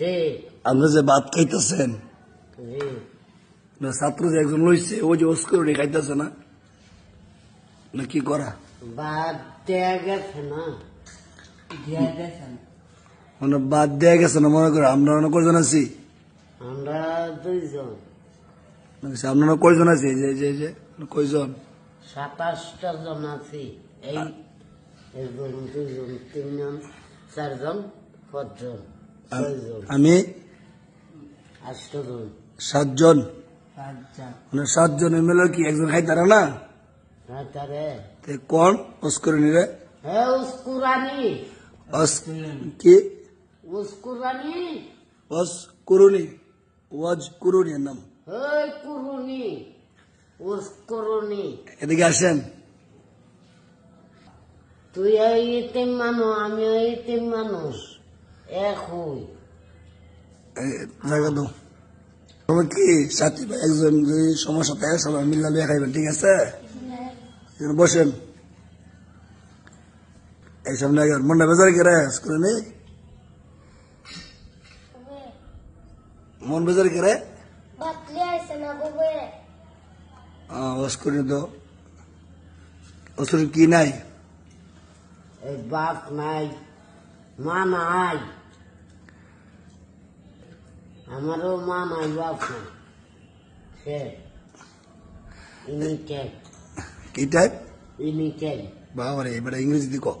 জি আমরা যে ভাত খাইতেছেন জি ছাত্র যে একজন লইছে ও যে ওস্করণী খাইতেছে না না কি করা বাদ দেয়া গেছে না দেয়া গেছে না মানে বাদ দেয়া গেছে না মনে করে আমরা অনেক কয়জন আছি আমরা 2 জন আপনারা কয়জন আছি যে যে যে কয়জন 27টা জন আছি এই 1 জন 2 জন 3 জন 4 জন 5 জন 6 জন আমি 8 জন 7 জন মানে 7 জন মিলে কি একজন খাইতারা না তারে তে কোন ওস্করণী রে হে উস্কুরানি কি উস্কুরানি ওস্করণী ওয়াজ কুরুনির নাম হে কুরুনি উস্কুরুনি এদিকে আসেন তুই ইতিম মানুষ আমি ইতিম মানুষ এক হই জায়গা দাও তবে কি সাথী ভাই একজন যদি সমস্যা থাকে সবাই মিল্লা লিয়ে খাইবেন ঠিক আছে বসেন এই সামনে মনটা বেজার করে করে নেই মন বেজার করে অস্করি তো অস্করি কি নাই এই বাপ নাই মা নাই আমারও মা নাই বাপ নাই সে ইনিটেক কি টাইপ ইনিটেক বাবা রে এবার ইংরেজি দিকো